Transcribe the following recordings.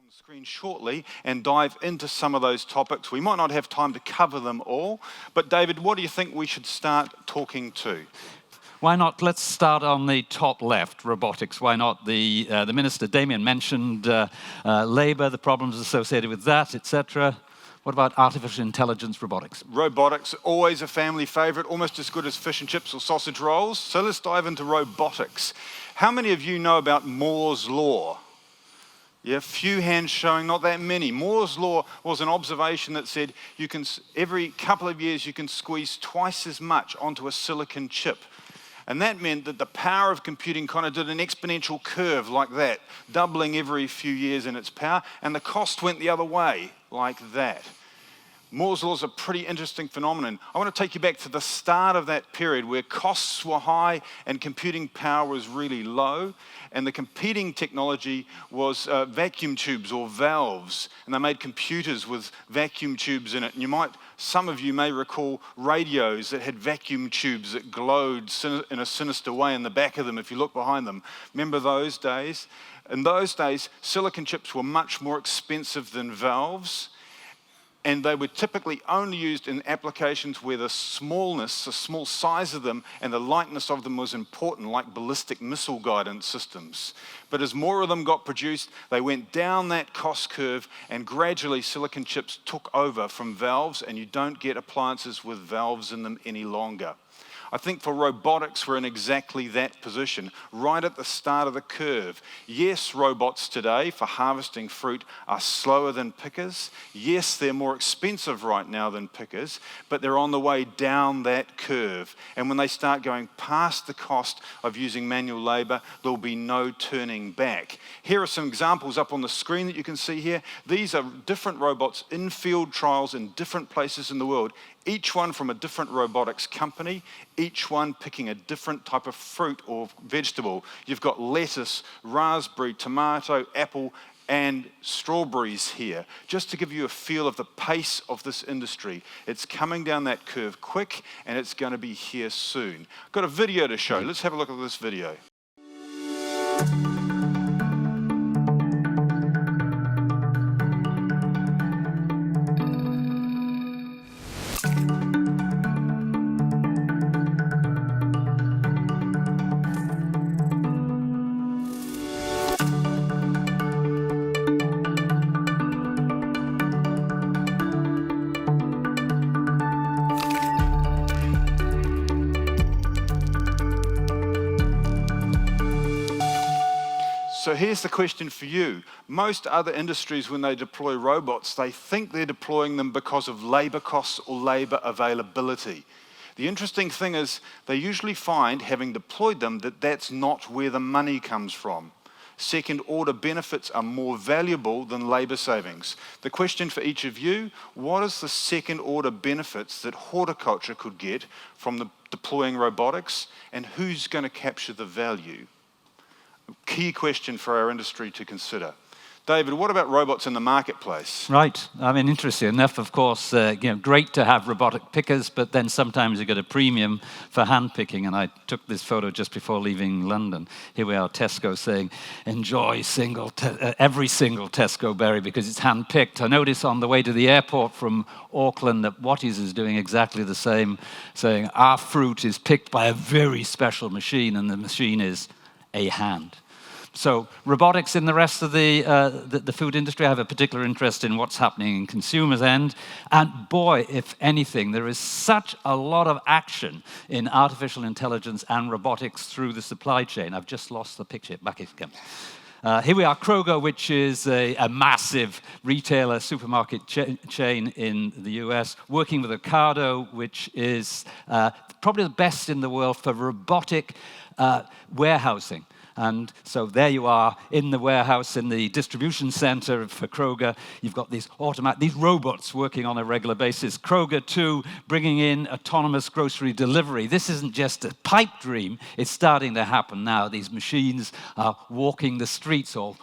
on the screen shortly and dive into some of those topics. We might not have time to cover them all, but David, what do you think we should start talking to? Why not? Let's start on the top left, robotics. Why not? The Minister, Damien, mentioned labour, the problems associated with that, etc. What about artificial intelligence robotics? Robotics, always a family favourite, almost as good as fish and chips or sausage rolls. So let's dive into robotics. How many of you know about Moore's Law? Yeah, few hands showing, not that many. Moore's Law was an observation that said every couple of years you can squeeze twice as much onto a silicon chip. And that meant that the power of computing kind of did an exponential curve like that, doubling every few years in its power, and the cost went the other way, like that. Moore's Law is a pretty interesting phenomenon. I want to take you back to the start of that period where costs were high and computing power was really low, and the competing technology was vacuum tubes or valves, and they made computers with vacuum tubes in it. And some of you may recall radios that had vacuum tubes that glowed in a sinister way in the back of them if you look behind them. Remember those days? In those days, silicon chips were much more expensive than valves, and they were typically only used in applications where the small size of them and the lightness of them was important, like ballistic missile guidance systems. But as more of them got produced, they went down that cost curve, and gradually silicon chips took over from valves, and you don't get appliances with valves in them any longer. I think for robotics, we're in exactly that position, right at the start of the curve. Yes, robots today for harvesting fruit are slower than pickers. Yes, they're more expensive right now than pickers, but they're on the way down that curve. And when they start going past the cost of using manual labor, there'll be no turning back. Here are some examples up on the screen that you can see here. These are different robots in field trials in different places in the world, each one from a different robotics company, each one picking a different type of fruit or vegetable. You've got lettuce, raspberry, tomato, apple, and strawberries here, just to give you a feel of the pace of this industry. It's coming down that curve quick, and it's going to be here soon. I've got a video to show. Let's have a look at this video. So here's the question for you. Most other industries, when they deploy robots, they think they're deploying them because of labor costs or labor availability. The interesting thing is they usually find, having deployed them, that that's not where the money comes from. Second order benefits are more valuable than labor savings. The question for each of you, what is the second order benefits that horticulture could get from deploying robotics, and who's going to capture the value? Key question for our industry to consider. David, what about robots in the marketplace? Right. I mean, interesting enough, of course, great to have robotic pickers, but then sometimes you get a premium for hand picking. And I took this photo just before leaving London. Here we are, Tesco saying, enjoy every single Tesco berry because it's hand picked. I noticed on the way to the airport from Auckland that Watties is doing exactly the same, saying our fruit is picked by a very special machine, and the machine is a hand. So robotics in the rest of the food industry, I have a particular interest in what's happening in consumers' end. And boy, if anything, there is such a lot of action in artificial intelligence and robotics through the supply chain. I've just lost the picture. Back again. Here we are, Kroger, which is a massive retailer, supermarket chain in the US, working with Ocado, which is probably the best in the world for robotic warehousing. And so there you are in the warehouse, in the distribution center for Kroger. You've got these robots working on a regular basis. Kroger, too, bringing in autonomous grocery delivery. This isn't just a pipe dream. It's starting to happen now. These machines are walking the streets or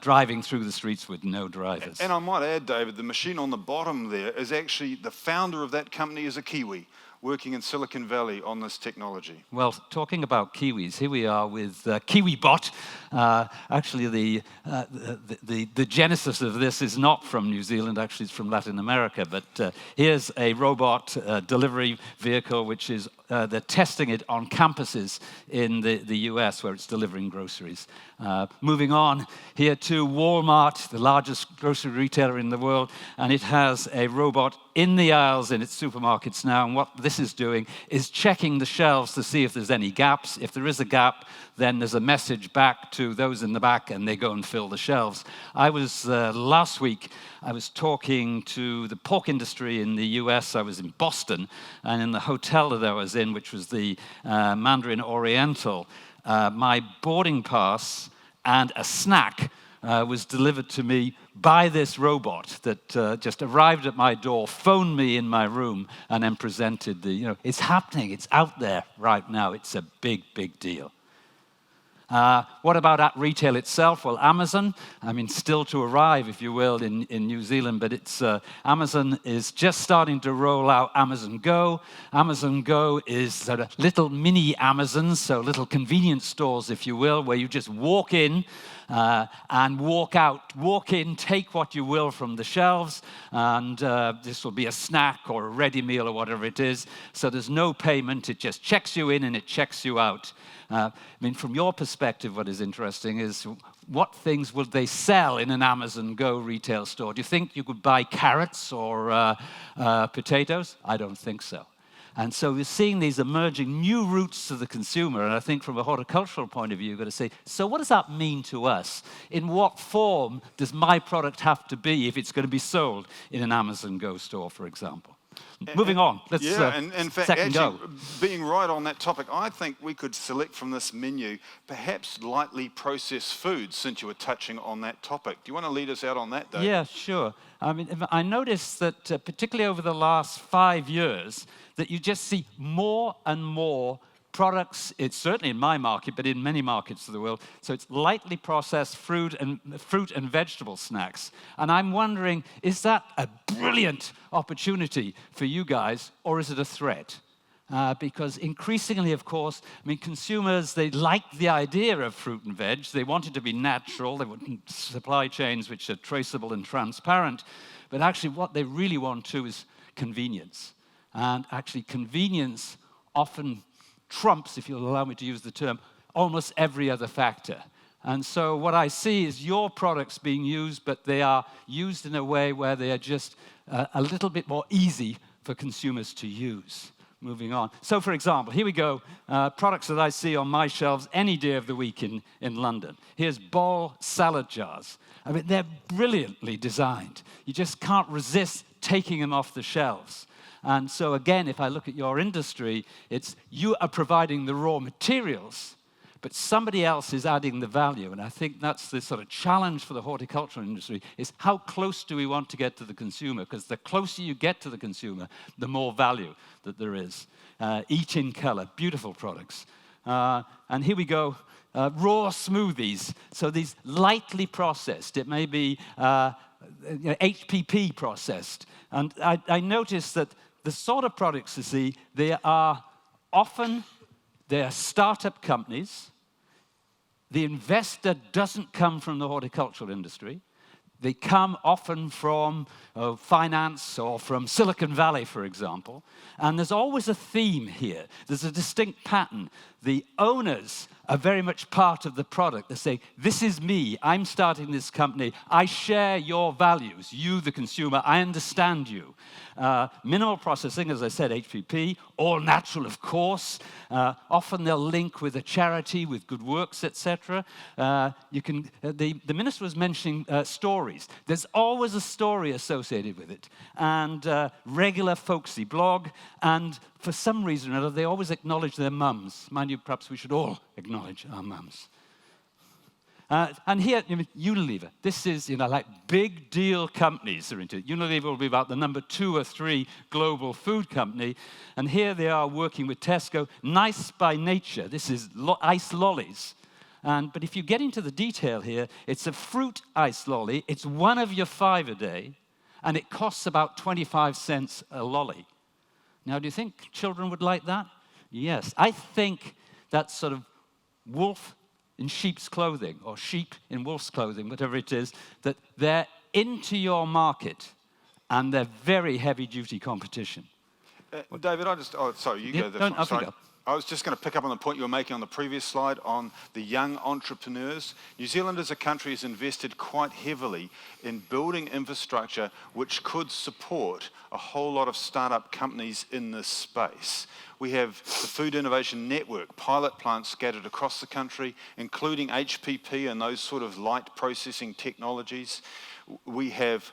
driving through the streets with no drivers. And I might add, David, the machine on the bottom there is actually, the founder of that company is a Kiwi. working in Silicon Valley on this technology? Well, talking about kiwis, here we are with KiwiBot. Actually, the genesis of this is not from New Zealand, actually it's from Latin America, but here's a robot delivery vehicle which is, they're testing it on campuses in the US where it's delivering groceries. Moving on here to Walmart, the largest grocery retailer in the world, and it has a robot in the aisles in its supermarkets now, and what this is doing is checking the shelves to see if there's any gaps. If there is a gap, then there's a message back to those in the back, and they go and fill the shelves. I was, last week, I was talking to the pork industry in the US. I was in Boston, and in the hotel that I was in, which was the Mandarin Oriental, my boarding pass and a snack was delivered to me by this robot that just arrived at my door, phoned me in my room, and then presented it's happening, it's out there right now, it's a big, big deal. What about at retail itself? Well, Amazon, still to arrive, if you will, in New Zealand, but Amazon is just starting to roll out Amazon Go. Amazon Go is sort of little mini Amazons, so little convenience stores, if you will, where you just walk in and walk out. Walk in, take what you will from the shelves, and this will be a snack or a ready meal or whatever it is. So there's no payment, it just checks you in and it checks you out. From your perspective, what is interesting is what things would they sell in an Amazon Go retail store? Do you think you could buy carrots or potatoes? I don't think so. And so we're seeing these emerging new routes to the consumer, and I think from a horticultural point of view, you've got to say, so what does that mean to us? In what form does my product have to be if it's going to be sold in an Amazon Go store, for example? Moving on, let's and in fact, second actually, go. Being right on that topic, I think we could select from this menu perhaps lightly processed foods, since you were touching on that topic. Do you want to lead us out on that, David? Yeah, sure. I noticed that particularly over the last 5 years, that you just see more and more products, it's certainly in my market, but in many markets of the world, so it's lightly processed fruit and vegetable snacks. And I'm wondering, is that a brilliant opportunity for you guys, or is it a threat? Because increasingly, of course, consumers, they like the idea of fruit and veg. They want it to be natural. They want supply chains which are traceable and transparent. But actually, what they really want too is convenience. And actually, convenience often trumps, if you'll allow me to use the term, almost every other factor. And so what I see is your products being used, but they are used in a way where they are just a little bit more easy for consumers to use. Moving on. So, for example, here we go, products that I see on my shelves any day of the week in London. Here's Ball salad jars. They're brilliantly designed. You just can't resist taking them off the shelves. And so again, if I look at your industry, it's you are providing the raw materials, but somebody else is adding the value. And I think that's the sort of challenge for the horticultural industry, is how close do we want to get to the consumer? Because the closer you get to the consumer, the more value that there is. Eat in color, beautiful products. And here we go, raw smoothies. So these lightly processed, it may be HPP processed. And I noticed that the sort of products you see, they are startup companies. The investor doesn't come from the horticultural industry. They come often from finance or from Silicon Valley, for example. And there's always a theme here. There's a distinct pattern. The owners are very much part of the product. They say, this is me. I'm starting this company. I share your values. You, the consumer, I understand you. Minimal processing, as I said, HPP, all natural, of course. Often they'll link with a charity, with good works, etc. The minister was mentioning stories. There's always a story associated with it. And regular folksy blog. And for some reason or other, they always acknowledge their mums. Mind you, perhaps we should all acknowledge our mums. And here, Unilever. This is, like big deal companies are into it. Unilever will be about the number 2 or 3 global food company. And here they are working with Tesco. Nice by nature. This is ice lollies. But if you get into the detail here, it's a fruit ice lolly. It's one of your 5 a day. And it costs about 25 cents a lolly. Now, do you think children would like that? Yes. I think that sort of wolf in sheep's clothing, or sheep in wolf's clothing, whatever it is, that they're into your market and they're very heavy-duty competition. David, sorry, you go there. Off you go. I was just going to pick up on the point you were making on the previous slide on the young entrepreneurs. New Zealand as a country has invested quite heavily in building infrastructure which could support a whole lot of startup companies in this space. We have the Food Innovation Network, pilot plants scattered across the country, including HPP and those sort of light processing technologies. We have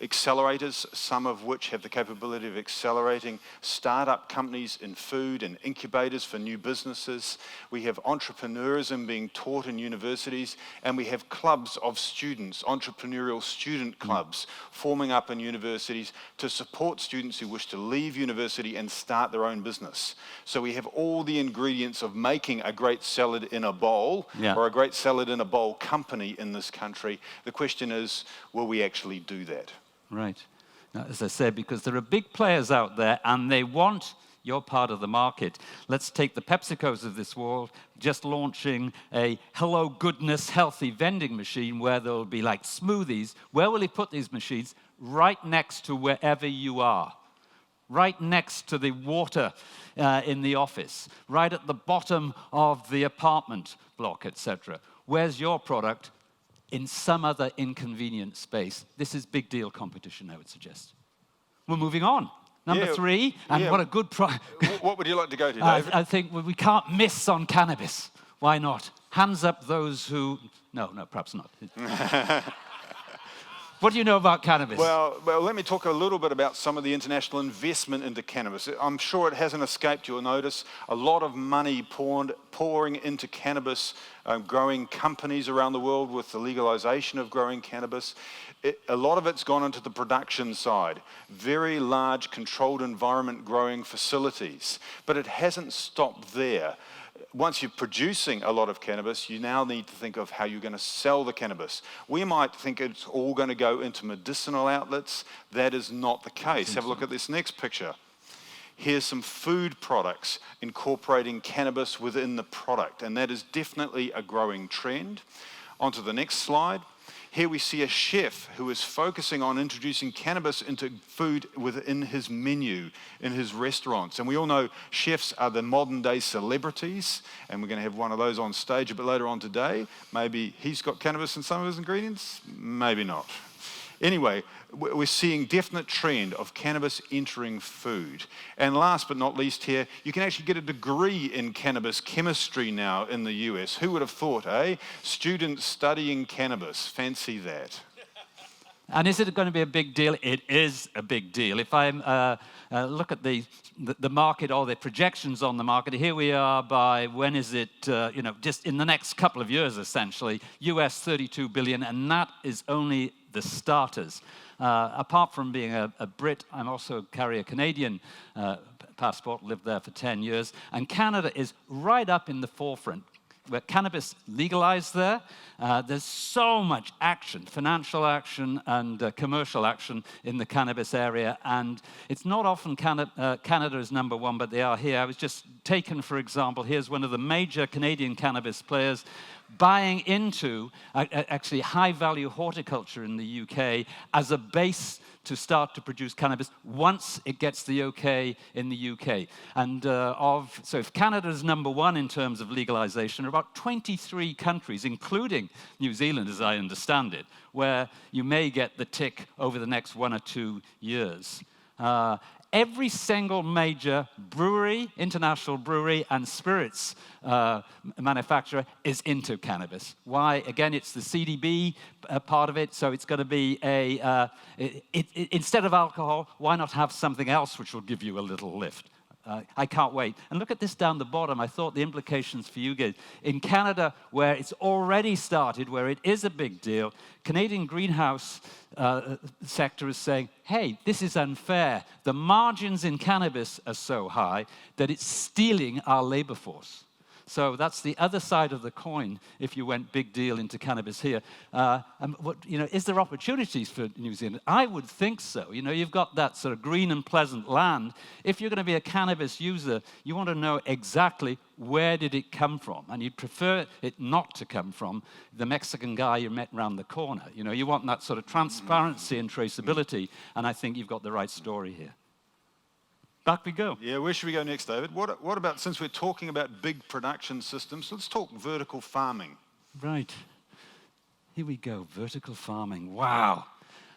accelerators, some of which have the capability of accelerating startup companies in food and incubators for new businesses. We have entrepreneurism being taught in universities, and we have clubs of students, entrepreneurial student clubs, forming up in universities to support students who wish to leave university and start their own business. So we have all the ingredients of making a great salad in a bowl, or a great salad in a bowl company in this country. The question is, will we actually do that? Right. Now, as I said, because there are big players out there and they want your part of the market. Let's take the PepsiCos of this world, just launching a Hello Goodness healthy vending machine where there'll be like smoothies. Where will he put these machines? Right next to wherever you are. Right next to the water in the office. Right at the bottom of the apartment block, etc. Where's your product? In some other inconvenient space. This is big deal competition, I would suggest. We're moving on. Number 3, and what a good What would you like to go to, David? I think we can't miss on cannabis. Why not? Hands up those who... No, perhaps not. What do you know about cannabis? Well, let me talk a little bit about some of the international investment into cannabis. I'm sure it hasn't escaped your notice. A lot of money pouring into cannabis, growing companies around the world with the legalization of growing cannabis. A lot of it's gone into the production side. Very large controlled environment growing facilities. But it hasn't stopped there. Once you're producing a lot of cannabis, you now need to think of how you're going to sell the cannabis. We might think it's all going to go into medicinal outlets. That is not the case. Have a look at this next picture. Here's some food products incorporating cannabis within the product, and that is definitely a growing trend. On to the next slide. Here we see a chef who is focusing on introducing cannabis into food within his menu, in his restaurants. And we all know chefs are the modern day celebrities, and we're going to have one of those on stage a bit later on today. Maybe he's got cannabis in some of his ingredients, maybe not. Anyway, we're seeing definite trend of cannabis entering food. And last but not least here, you can actually get a degree in cannabis chemistry now in the US. Who would have thought, eh? Students studying cannabis. Fancy that. And is it going to be a big deal? It is a big deal. If I look at the market or the projections on the market, here we are by, when is it, just in the next couple of years, essentially, US 32 billion, and that is only the starters. Apart from being a Brit, I also carry a Canadian passport, lived there for 10 years, and Canada is right up in the forefront. Where cannabis legalized there, there's so much action, financial action and commercial action in the cannabis area, and it's not often Canada is number one, but they are here. I was just taken, for example, here's one of the major Canadian cannabis players buying into actually high-value horticulture in the UK as a base to start to produce cannabis once it gets the okay in the UK. And so if Canada is number one in terms of legalization, there are about 23 countries, including New Zealand, as I understand it, where you may get the tick over the next 1 or 2 years. Every single major brewery, international brewery, and spirits manufacturer is into cannabis. Why? Again, it's the CDB part of it, so it's going to be instead of alcohol, why not have something else which will give you a little lift? I can't wait. And look at this down the bottom. I thought the implications for you guys. In Canada, where it's already started, where it is a big deal, Canadian greenhouse sector is saying, hey, this is unfair. The margins in cannabis are so high that it's stealing our labor force. So that's the other side of the coin if you went big deal into cannabis here. Is there opportunities for New Zealand? I would think so. You've got that sort of green and pleasant land. If you're going to be a cannabis user, you want to know exactly where did it come from, and you'd prefer it not to come from the Mexican guy you met around the corner. You want that sort of transparency and traceability, and I think you've got the right story here. Back we go. Yeah, where should we go next, David? What about, since we're talking about big production systems, let's talk vertical farming. Right. Here we go, vertical farming. Wow.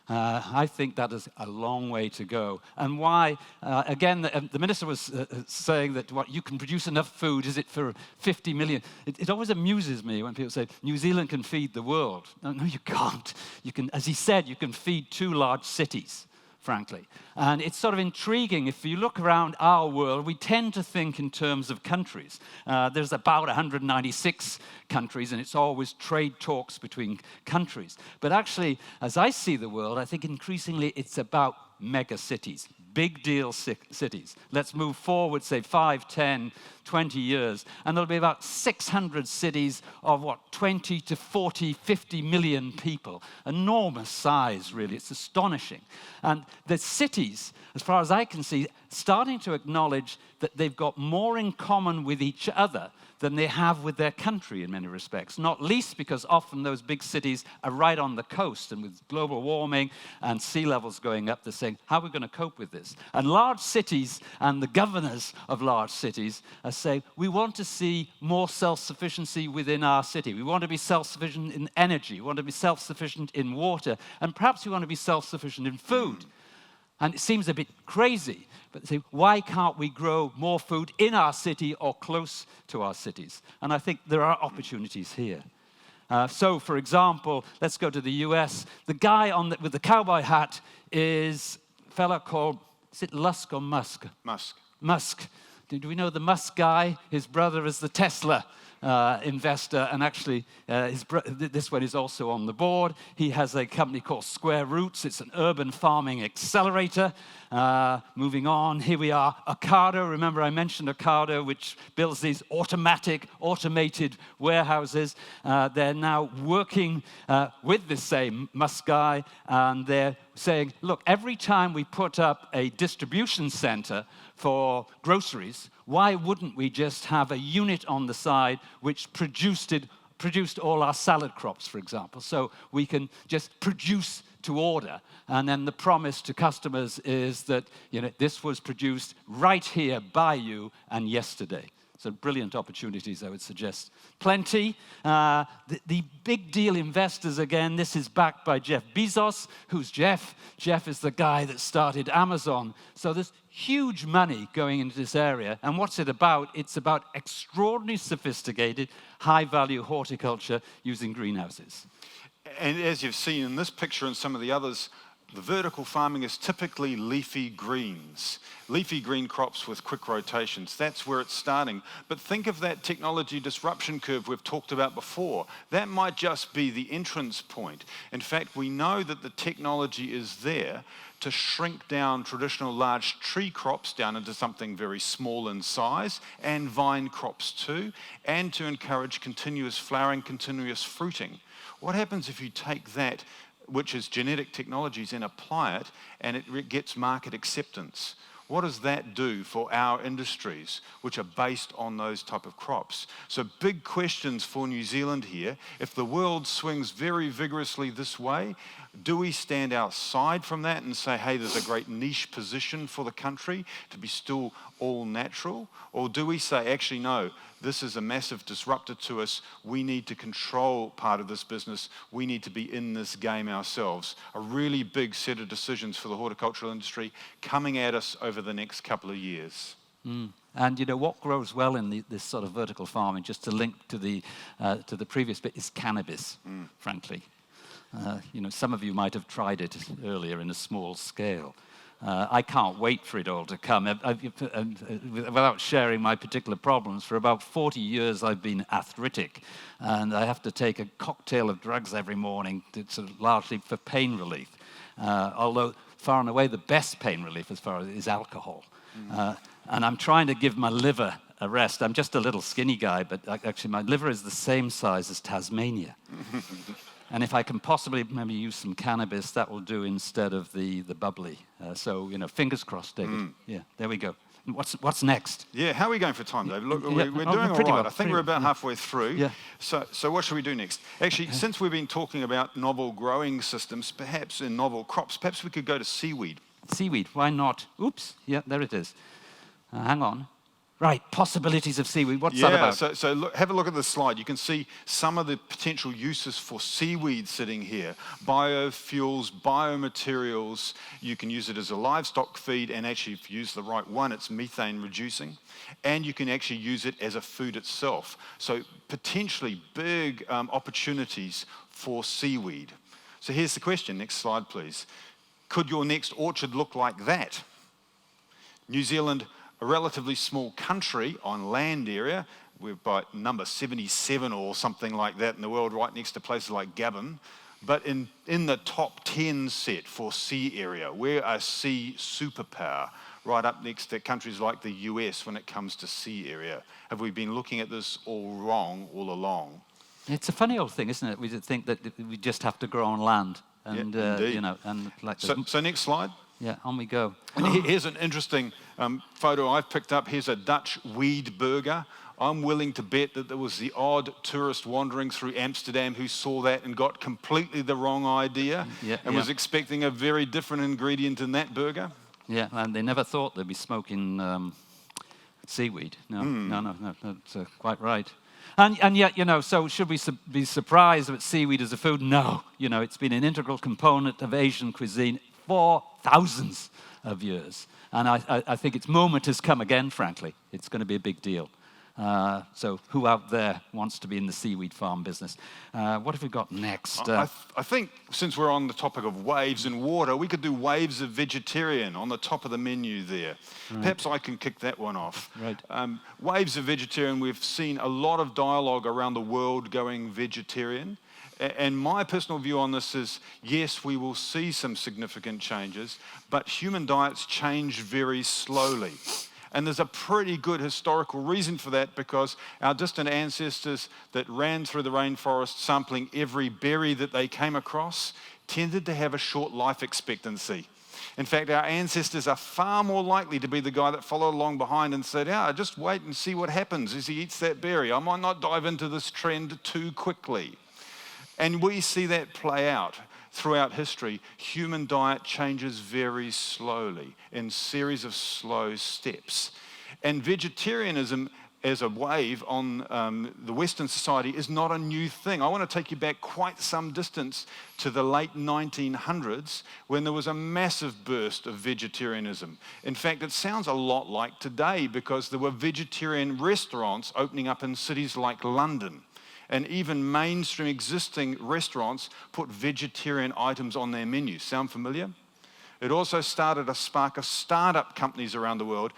I think that is a long way to go. And why? Again, the minister was saying that you can produce enough food, is it for 50 million? It always amuses me when people say, New Zealand can feed the world. No, you can't. You can, as he said, you can feed 2 large cities, frankly. And it's sort of intriguing. If you look around our world, we tend to think in terms of countries. There's about 196 countries, and it's always trade talks between countries. But actually, as I see the world, I think increasingly it's about mega cities, big deal cities. Let's move forward, say 5, 10, 20 years, and there'll be about 600 cities of 20 to 40, 50 million people. Enormous size, really. It's astonishing. And the cities, as far as I can see, starting to acknowledge that they've got more in common with each other than they have with their country in many respects, not least because often those big cities are right on the coast, and with global warming and sea levels going up, they're saying, how are we going to cope with this? And large cities and the governors of large cities are saying, we want to see more self-sufficiency within our city. We want to be self-sufficient in energy. We want to be self-sufficient in water. And perhaps we want to be self-sufficient in food. And it seems a bit crazy, but say, why can't we grow more food in our city or close to our cities? And I think there are opportunities here. So, for example, let's go to the US. The guy with the cowboy hat is a fella called, is it Lusk or Musk? Musk. Musk. Do we know the Musk guy? His brother is the Tesla investor, and actually this one is also on the board. He has a company called Square Roots. It's an urban farming accelerator. Moving on, here we are, Ocado. Remember I mentioned Ocado, which builds these automated warehouses. They're now working with the same Musk guy, and they're saying, look, every time we put up a distribution center for groceries, why wouldn't we just have a unit on the side which produced all our salad crops, for example? So we can just produce to order, and then the promise to customers is that this was produced right here by you and yesterday. So brilliant opportunities, I would suggest. Plenty. The big deal investors, again, this is backed by Jeff Bezos. Who's Jeff? Jeff is the guy that started Amazon. So there's huge money going into this area. And what's it about? It's about extraordinarily sophisticated, high-value horticulture using greenhouses. And as you've seen in this picture and some of the others, the vertical farming is typically leafy greens, leafy green crops with quick rotations. That's where it's starting. But think of that technology disruption curve we've talked about before. That might just be the entrance point. In fact, we know that the technology is there to shrink down traditional large tree crops down into something very small in size, and vine crops too, and to encourage continuous flowering, continuous fruiting. What happens if you take that, which is genetic technologies, and apply it, and it gets market acceptance? What does that do for our industries, which are based on those type of crops? So big questions for New Zealand here. If the world swings very vigorously this way, do we stand outside from that and say, hey, there's a great niche position for the country to be still all natural? Or do we say, actually, no, this is a massive disruptor to us. We need to control part of this business. We need to be in this game ourselves. A really big set of decisions for the horticultural industry coming at us over the next couple of years. And what grows well in this sort of vertical farming, just to link to the previous bit, is cannabis, frankly. Some of you might have tried it earlier in a small scale. I can't wait for it all to come. Without sharing my particular problems, for about 40 years I've been arthritic, and I have to take a cocktail of drugs every morning, largely for pain relief. Although far and away the best pain relief as far as is alcohol. And I'm trying to give my liver a rest. I'm just a little skinny guy, but actually my liver is the same size as Tasmania. And if I can possibly maybe use some cannabis, that will do instead of the bubbly. So, fingers crossed, David. Yeah, there we go. What's next? Yeah, how are we going for time, David? Look, Yeah, we're doing all right. well, I think we're about halfway through. Yeah. So what should we do next? Actually, since we've been talking about novel growing systems, perhaps in novel crops, perhaps we could go to seaweed. Seaweed, why not? Oops, yeah, there it is. Hang on. Right, possibilities of seaweed. What's that about? So look, have a look at this slide. You can see some of the potential uses for seaweed sitting here. Biofuels, biomaterials. You can use it as a livestock feed, and actually if you use the right one, it's methane reducing. And you can actually use it as a food itself. So potentially big opportunities for seaweed. So here's the question. Next slide, please. Could your next orchard look like that? New Zealand, a relatively small country on land area. We're by number 77 or something like that in the world, right next to places like Gabon. But in the top 10 set for sea area, we're a sea superpower, right up next to countries like the US when it comes to sea area. Have we been looking at this all wrong all along? It's a funny old thing, isn't it? We think that we just have to grow on land. And, and like so next slide. Yeah, on we go. And here's an interesting photo I've picked up. Here's a Dutch weed burger. I'm willing to bet that there was the odd tourist wandering through Amsterdam who saw that and got completely the wrong idea and was expecting a very different ingredient in that burger. Yeah, and they never thought they'd be smoking seaweed. No, that's quite right. And yet, so should we be surprised that seaweed as a food? No. It's been an integral component of Asian cuisine for thousands of years. And I think its moment has come again, frankly. It's going to be a big deal. So who out there wants to be in the seaweed farm business? What have we got next? I think since we're on the topic of waves in water, we could do waves of vegetarian on the top of the menu there. Right. Perhaps I can kick that one off. Right. Waves of vegetarian, we've seen a lot of dialogue around the world going vegetarian. And my personal view on this is, yes, we will see some significant changes, but human diets change very slowly. And there's a pretty good historical reason for that, because our distant ancestors that ran through the rainforest sampling every berry that they came across tended to have a short life expectancy. In fact, our ancestors are far more likely to be the guy that followed along behind and said, just wait and see what happens as he eats that berry. I might not dive into this trend too quickly. And we see that play out throughout history. Human diet changes very slowly in series of slow steps. And vegetarianism as a wave on the Western society is not a new thing. I want to take you back quite some distance to the late 1900s when there was a massive burst of vegetarianism. In fact, it sounds a lot like today, because there were vegetarian restaurants opening up in cities like London. And even mainstream existing restaurants put vegetarian items on their menus. Sound familiar? It also started a spark of startup companies around the world,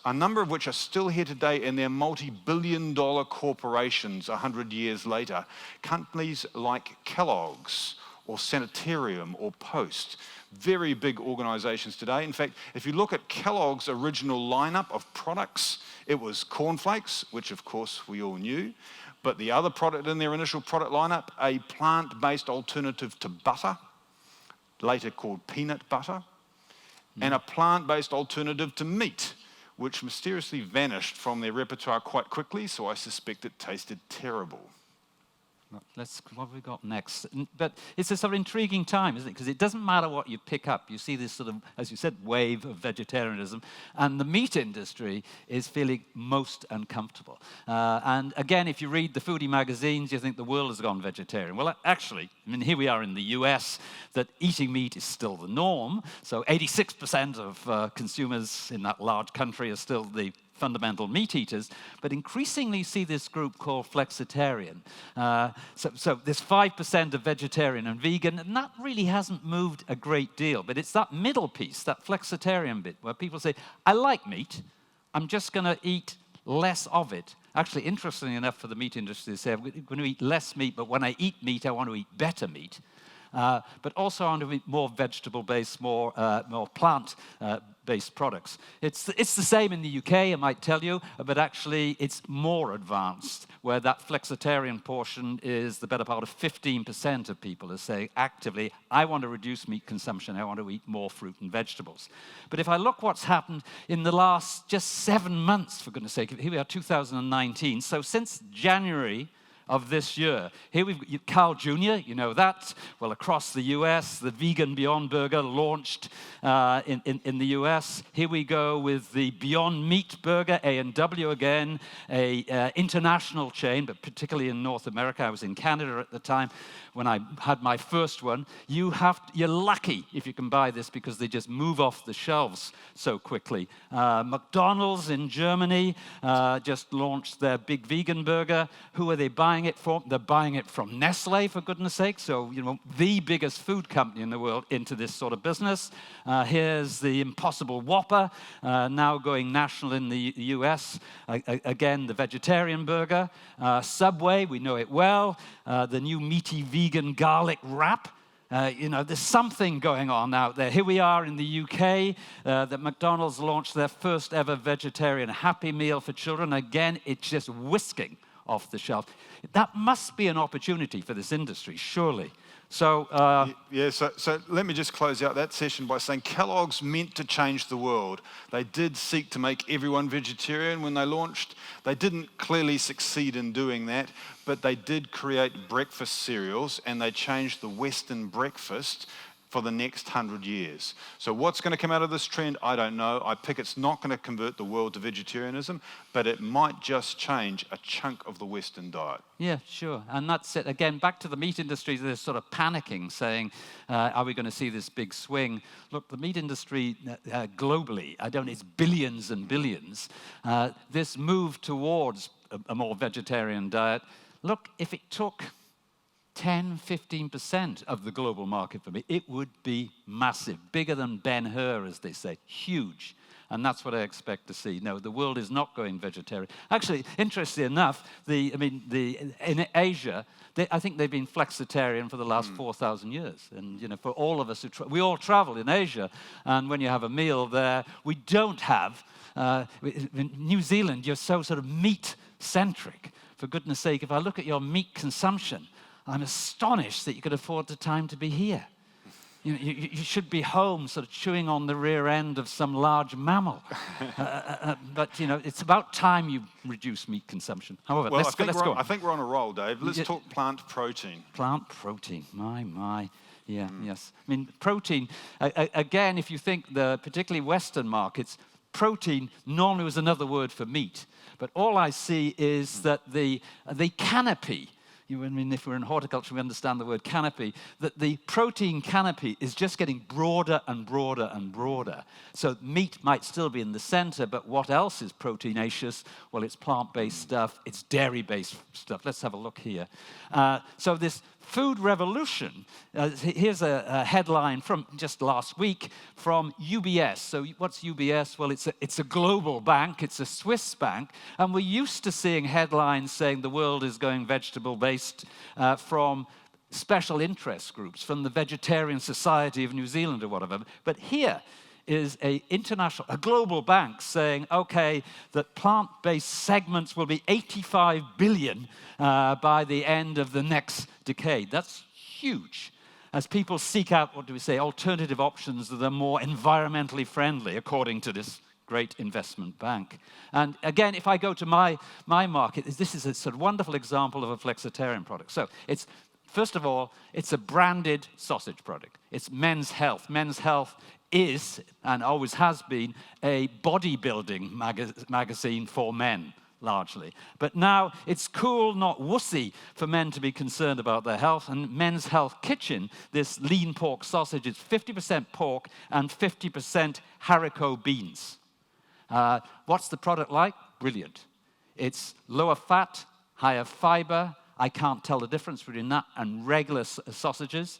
a number of which are still here today, and they're multi-billion-dollar corporations 100 years later. Companies like Kellogg's or Sanitarium or Post. Very big organizations today. In fact, if you look at Kellogg's original lineup of products, it was cornflakes, which of course we all knew. But the other product in their initial product lineup, a plant-based alternative to butter, later called peanut butter, and a plant-based alternative to meat, which mysteriously vanished from their repertoire quite quickly, so I suspect it tasted terrible. What have we got next? But it's a sort of intriguing time, isn't it? Because it doesn't matter what you pick up. You see this sort of, as you said, wave of vegetarianism. And the meat industry is feeling most uncomfortable. And again, if you read the foodie magazines, you think the world has gone vegetarian. Well, actually, here we are in the US, that eating meat is still the norm. So 86% of consumers in that large country are still the fundamental meat eaters, but increasingly you see this group called flexitarian. So there's 5% of vegetarian and vegan, and that really hasn't moved a great deal. But it's that middle piece, that flexitarian bit, where people say, I like meat, I'm just going to eat less of it. Actually, interestingly enough for the meat industry, they say, I'm going to eat less meat, but when I eat meat, I want to eat better meat. But also I want to eat more vegetable-based, more plant-based plant-based products. It's the same in the UK, I might tell you, but actually it's more advanced, where that flexitarian portion is the better part of 15% of people are saying actively, I want to reduce meat consumption, I want to eat more fruit and vegetables. But if I look what's happened in the last just 7 months, for goodness sake, here we are 2019, so since January of this year. Here we've got Carl Jr., you know that. Well, across the US, the vegan Beyond Burger launched in the US. Here we go with the Beyond Meat Burger, A&W again, a international chain, but particularly in North America. I was in Canada at the time when I had my first one. You're lucky if you can buy this because they just move off the shelves so quickly. McDonald's in Germany just launched their big vegan burger. Who are they buying it from? They're buying it from Nestle, for goodness sake. So, you know, the biggest food company in the world into this sort of business. Here's the Impossible Whopper, now going national in the US. Again, the vegetarian burger. Subway, we know it well. The new meaty vegan garlic wrap. You know, there's something going on out there. Here we are in the UK, that McDonald's launched their first ever vegetarian Happy Meal for children. Again, it's just whisking off the shelf. That must be an opportunity for this industry, surely. So, so let me just close out that session by saying Kellogg's meant to change the world. They did seek to make everyone vegetarian when they launched. They didn't clearly succeed in doing that, but they did create breakfast cereals, and they changed the Western breakfast for the next 100 years. So what's going to come out of this trend, I don't know. I pick it's not going to convert the world to vegetarianism, but it might just change a chunk of the Western diet. Yeah, sure. And that's it. Again, back to the meat industry, they're sort of panicking, saying, are we going to see this big swing? Look, the meat industry globally, it's billions and billions. This move towards a more vegetarian diet, look, if it took 10-15% of the global market for me, it would be massive, bigger than Ben-Hur, as they say, huge. And that's what I expect to see. No, the world is not going vegetarian. Actually, interestingly enough, in Asia, I think they've been flexitarian for the last 4,000 years. And you know, for all of us we all travel in Asia, and when you have a meal there, we don't have. In New Zealand, you're so sort of meat-centric. For goodness sake, if I look at your meat consumption, I'm astonished that you could afford the time to be here. You know, you should be home sort of chewing on the rear end of some large mammal. But, you know, it's about time you reduce meat consumption. However, well, let's go on. I think we're on a roll, Dave. Let's talk plant protein. Plant protein, my. Yeah, yes. I mean, protein, again, if you think particularly Western markets, protein normally was another word for meat. But all I see is that the canopy, I mean, if we're in horticulture, we understand the word canopy, that the protein canopy is just getting broader and broader and broader. So meat might still be in the center, but what else is proteinaceous? Well, it's plant-based stuff, it's dairy-based stuff. Let's have a look here. So this food revolution, here's a headline from just last week from UBS. So what's UBS? Well, it's a global bank, it's a Swiss bank, and we're used to seeing headlines saying the world is going vegetable-based from special interest groups, from the Vegetarian Society of New Zealand or whatever. But here is a global bank saying, okay, that plant-based segments will be 85 billion by the end of the next decade. That's huge. As people seek out, alternative options that are more environmentally friendly, according to this great investment bank. And again, if I go to my market, this is a sort of wonderful example of a flexitarian product. So first of all, it's a branded sausage product. It's Men's Health. Men's Health is, and always has been, a bodybuilding magazine for men, largely. But now it's cool, not wussy, for men to be concerned about their health. And Men's Health Kitchen, this lean pork sausage, is 50% pork and 50% haricot beans. What's the product like? Brilliant. It's lower fat, higher fiber. I can't tell the difference between that and regular sausages.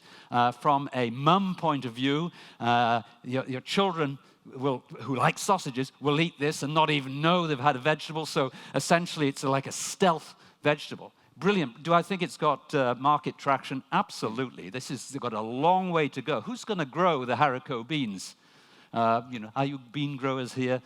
From a mum point of view, your children who like sausages will eat this and not even know they've had a vegetable. So essentially, it's like a stealth vegetable. Brilliant. Do I think it's got market traction? Absolutely. They've got a long way to go. Who's going to grow the haricot beans? Are you bean growers here?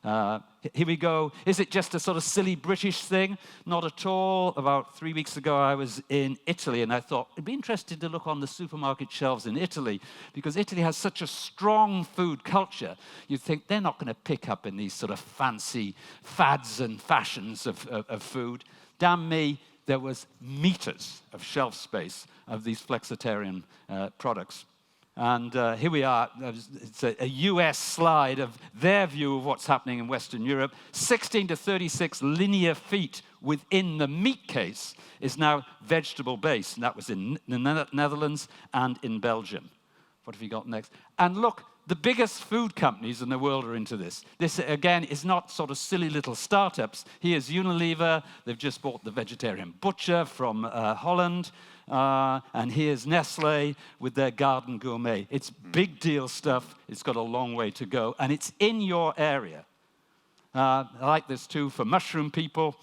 Here we go. Is it just a sort of silly British thing? Not at all. About 3 weeks ago, I was in Italy, and I thought it'd be interesting to look on the supermarket shelves in Italy, because Italy has such a strong food culture. You'd think they're not going to pick up in these sort of fancy fads and fashions of food. Damn me, there was meters of shelf space of these flexitarian products. And here we are. It's a US slide of their view of what's happening in Western Europe. 16 to 36 linear feet within the meat case is now vegetable-based. And that was in the Netherlands and in Belgium. What have you got next? And look, the biggest food companies in the world are into this. This, again, is not sort of silly little startups. Here's Unilever. They've just bought the Vegetarian Butcher from Holland. And here's Nestle with their Garden Gourmet. It's big deal stuff. It's got a long way to go. And it's in your area. I like this too for mushroom people.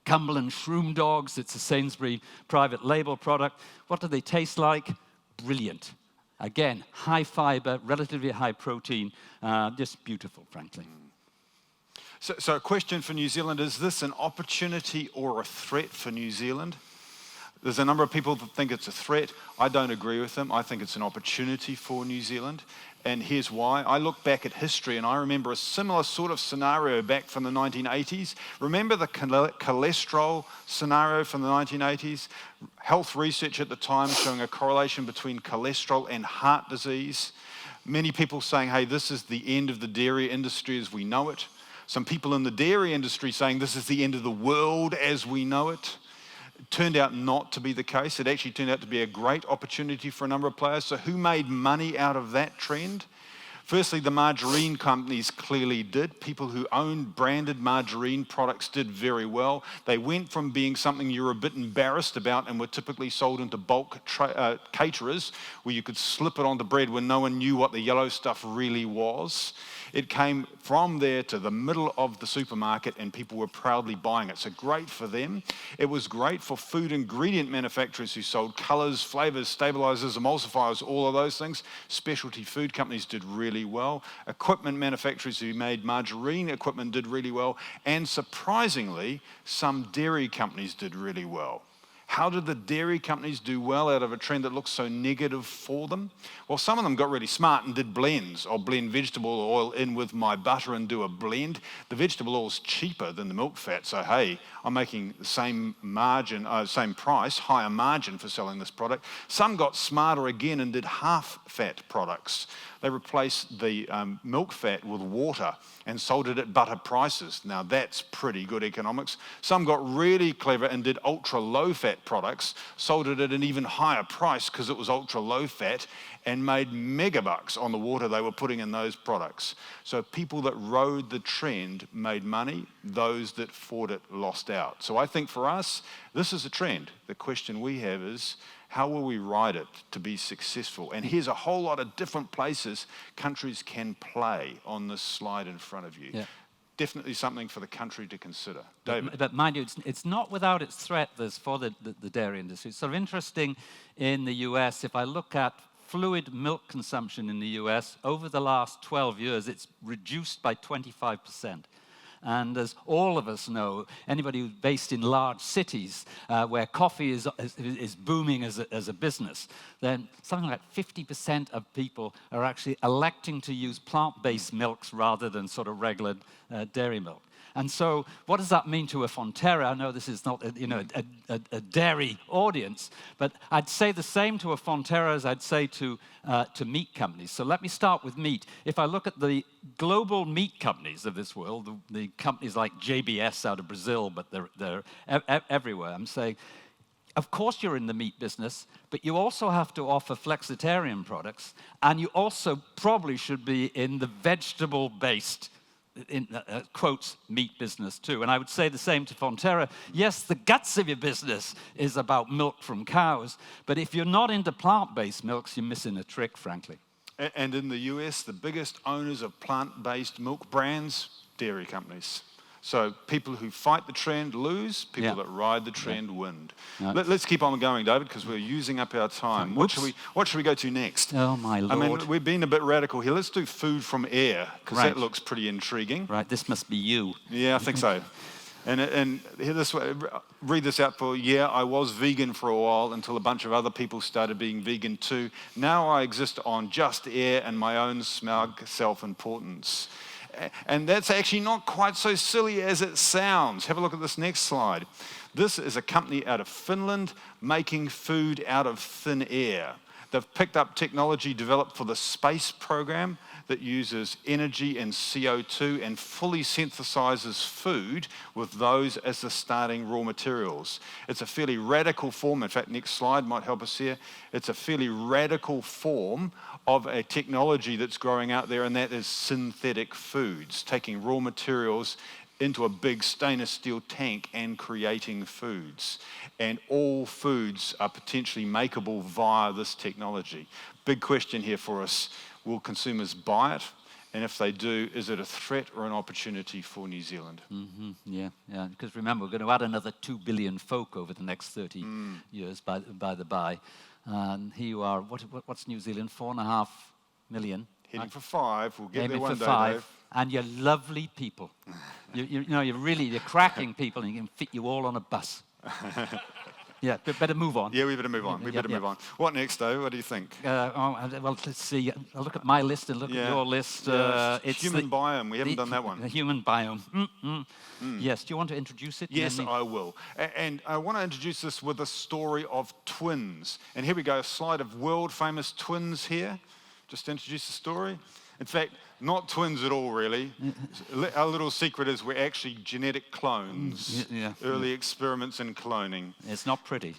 Cumberland Shroom Dogs. It's a Sainsbury private label product. What do they taste like? Brilliant. Again, high fiber, relatively high protein, just beautiful, frankly. So a question for New Zealand, is this an opportunity or a threat for New Zealand? There's a number of people that think it's a threat. I don't agree with them. I think it's an opportunity for New Zealand. And here's why. I look back at history and I remember a similar sort of scenario back from the 1980s. Remember the cholesterol scenario from the 1980s? Health research at the time showing a correlation between cholesterol and heart disease. Many people saying, hey, this is the end of the dairy industry as we know it. Some people in the dairy industry saying this is the end of the world as we know it. It turned out not to be the case. It actually turned out to be a great opportunity for a number of players. So who made money out of that trend? Firstly, the margarine companies clearly did. People who owned branded margarine products did very well. They went from being something you were a bit embarrassed about and were typically sold into bulk caterers, where you could slip it onto bread when no one knew what the yellow stuff really was. It came from there to the middle of the supermarket and people were proudly buying it. So great for them. It was great for food ingredient manufacturers who sold colors, flavors, stabilizers, emulsifiers, all of those things. Specialty food companies did really well. Equipment manufacturers who made margarine equipment did really well. And surprisingly, some dairy companies did really well. How did the dairy companies do well out of a trend that looks so negative for them? Well, some of them got really smart and did blends. I'll blend vegetable oil in with my butter and do a blend. The vegetable oil is cheaper than the milk fat, so hey, I'm making the same margin, same price, higher margin for selling this product. Some got smarter again and did half-fat products. They replaced the milk fat with water and sold it at butter prices. Now that's pretty good economics. Some got really clever and did ultra-low fat products, sold it at an even higher price because it was ultra-low fat, and made megabucks on the water they were putting in those products. So people that rode the trend made money. Those that fought it lost out. So I think for us, this is a trend. The question we have is, how will we ride it to be successful? And here's a whole lot of different places countries can play on this slide in front of you. Yeah. Definitely something for the country to consider. David? But mind you, it's not without its threat for the dairy industry. It's sort of interesting in the US, if I look at fluid milk consumption in the US, over the last 12 years, it's reduced by 25%. And as all of us know, anybody who's based in large cities where coffee is booming as a business, then something like 50% of people are actually electing to use plant-based milks rather than sort of regular dairy milk. And so what does that mean to a Fonterra? I know this is not a dairy audience, but I'd say the same to a Fonterra as I'd say to meat companies. So let me start with meat. If I look at the global meat companies of this world, the companies like JBS out of Brazil, but they're everywhere, I'm saying, of course you're in the meat business, but you also have to offer flexitarian products, and you also probably should be in the vegetable-based in quotes, meat business too. And I would say the same to Fonterra. Yes, the guts of your business is about milk from cows, but if you're not into plant-based milks, you're missing a trick, frankly. And in the US, the biggest owners of plant-based milk brands, dairy companies. So people who fight the trend lose, people Yeah. that ride the trend win. Yeah. Let's keep on going, David, because we're using up our time. What should we go to next? Oh, my Lord. I mean, we've been a bit radical here. Let's do food from air, because Right. that looks pretty intriguing. Right, this must be you. Yeah, I think so. And hear this, read this out for, yeah, I was vegan for a while until a bunch of other people started being vegan too. Now I exist on just air and my own smug self-importance. And that's actually not quite so silly as it sounds. Have a look at this next slide. This is a company out of Finland making food out of thin air. They've picked up technology developed for the space program that uses energy and CO2 and fully synthesizes food with those as the starting raw materials. It's a fairly radical form. In fact, next slide might help us here. It's a fairly radical form of a technology that's growing out there, and that is synthetic foods, taking raw materials into a big stainless steel tank and creating foods. And all foods are potentially makeable via this technology. Big question here for us. Will consumers buy it? And if they do, is it a threat or an opportunity for New Zealand? Mm-hmm. Yeah. Because remember, we're going to add another 2 billion folk over the next 30 years, by the by. And here you are. What's New Zealand? 4.5 million. Heading for 5. We'll get Aiming there one for day, 5. Dave. And you're lovely people. You're cracking people, and you can fit you all on a bus. Yeah, better move on. Yeah, we better move on. We better move on. What next, Dave? What do you think? Well, let's see. I'll look at my list and look at your list. It's human biome. We haven't done that one. The human biome. Yes, do you want to introduce it? Yes, I will. And I want to introduce this with a story of twins. And here we go, a slide of world-famous twins here. Just to introduce the story. In fact, not twins at all, really. Our little secret is we're actually genetic clones. Early experiments in cloning. It's not pretty.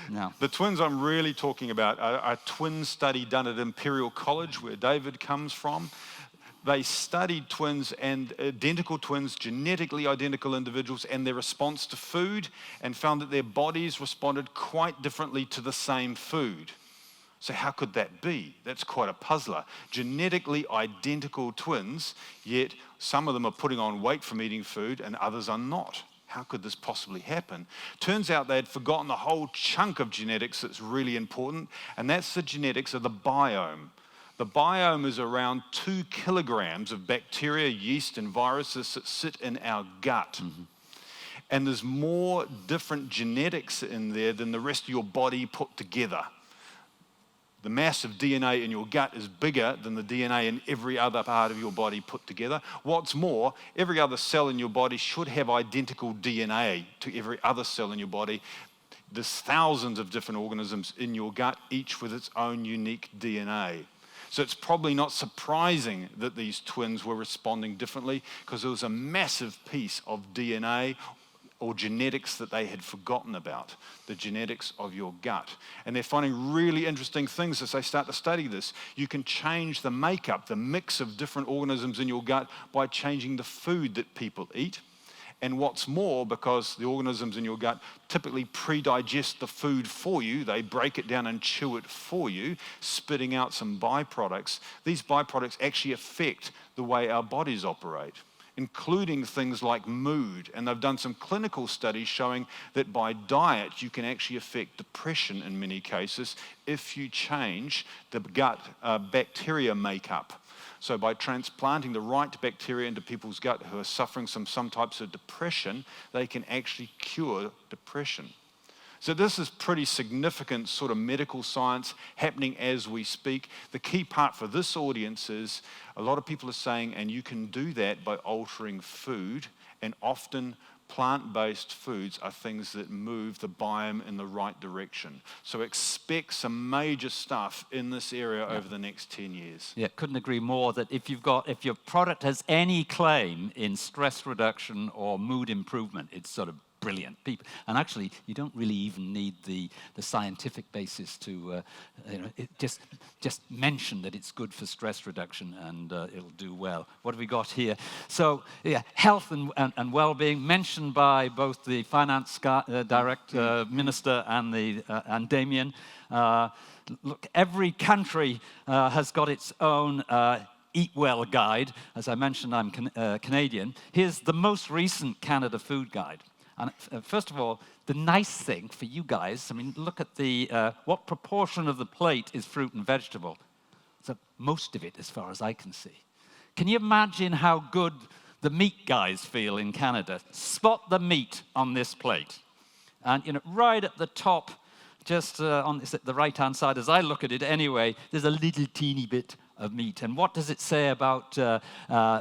No. The twins I'm really talking about are a twin study done at Imperial College, where David comes from. They studied twins and identical twins, genetically identical individuals, and their response to food, and found that their bodies responded quite differently to the same food. So how could that be? That's quite a puzzler. Genetically identical twins, yet some of them are putting on weight from eating food and others are not. How could this possibly happen? Turns out they had forgotten a whole chunk of genetics that's really important, and that's the genetics of the biome. The biome is around 2 kilograms of bacteria, yeast, and viruses that sit in our gut. Mm-hmm. And there's more different genetics in there than the rest of your body put together. The mass of DNA in your gut is bigger than the DNA in every other part of your body put together. What's more, every other cell in your body should have identical DNA to every other cell in your body. There's thousands of different organisms in your gut, each with its own unique DNA. So it's probably not surprising that these twins were responding differently, because there was a massive piece of DNA or genetics that they had forgotten about, the genetics of your gut. And they're finding really interesting things as they start to study this. You can change the makeup, the mix of different organisms in your gut by changing the food that people eat. And what's more, because the organisms in your gut typically pre-digest the food for you, they break it down and chew it for you, spitting out some byproducts. These byproducts actually affect the way our bodies operate, including things like mood. And they've done some clinical studies showing that by diet, you can actually affect depression in many cases if you change the gut bacteria makeup. So by transplanting the right bacteria into people's gut who are suffering some types of depression, they can actually cure depression. So this is pretty significant sort of medical science happening as we speak. The key part for this audience is a lot of people are saying, and you can do that by altering food, and often plant-based foods are things that move the biome in the right direction. So expect some major stuff in this area over the next 10 years. Yeah, couldn't agree more that if your product has any claim in stress reduction or mood improvement, it's sort of brilliant. And actually, you don't really even need the scientific basis to just mention that it's good for stress reduction, and it'll do well. What have we got here? So, yeah, health and well-being, mentioned by both the finance minister and Damien. Look, every country has got its own Eat Well guide. As I mentioned, I'm Canadian. Here's the most recent Canada Food Guide. And first of all, the nice thing for you guys, I mean, look at the what proportion of the plate is fruit and vegetable. So most of it, as far as I can see. Can you imagine how good the meat guys feel in Canada? Spot the meat on this plate. And right at the top, just on the right-hand side, as I look at it anyway, there's a little teeny bit of meat. And what does it say about